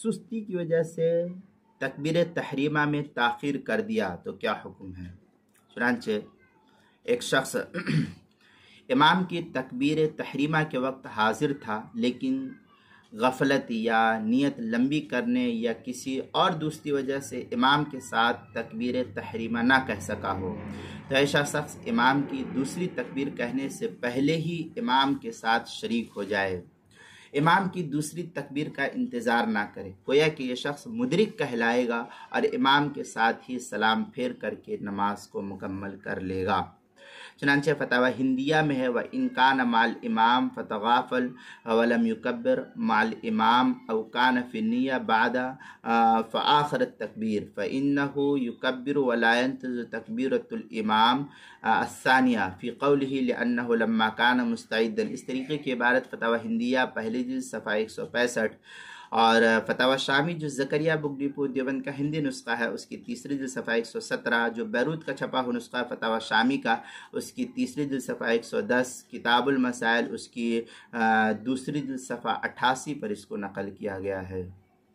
سستی کی وجہ سے تکبیر تحریمہ میں تاخیر کر دیا تو کیا حکم ہے؟ چنانچہ ایک شخص امام کی تکبیر تحریمہ کے وقت حاضر تھا، لیکن غفلت یا نیت لمبی کرنے یا کسی اور دوسری وجہ سے امام کے ساتھ تکبیر تحریمہ نہ کہہ سکا ہو، تو ایسا شخص امام کی دوسری تکبیر کہنے سے پہلے ہی امام کے ساتھ شریک ہو جائے، امام کی دوسری تکبیر کا انتظار نہ کرے، گویا کہ یہ شخص مدرک کہلائے گا اور امام کے ساتھ ہی سلام پھیر کر کے نماز کو مکمل کر لے گا۔ چنانچہ فتاوی ہندیہ میں ہے وَإِن كَانَ مَعَ الْإِمَامِ فَتَغَافَلَ وَلَمْ يُكَبِّرْ مَعَ الْإِمَامِ أَوْ كَانَ فِي النِّيَّةِ بَعْدَ فَآخَرَ التَّكْبِيرِ فَإِنَّهُ يُكَبِّرُ وَلَا يَنْتَظِرُ تَكْبِيرَةَ الْإِمَامِ الثَّانِيَةَ فِي قَوْلِهِ لِأَنَّهُ لَمَّا كَانَ مُسْتَعِدًّا۔ اس طریقے کی عبارت فتاوی ہندیہ پہلی جلد صفحہ 165 اور فتاوی شامی جو زکریا بک ڈپو دیوبند کا ہندی نسخہ ہے اس کی تیسری جلد صفحہ 117، جو بیروت کا چھپا ہوا نسخہ فتاوی شامی کا اس کی تیسری جلد صفحہ 110، کتاب المسائل اس کی دوسری جلد صفحہ 88 پر اس کو نقل کیا گیا ہے۔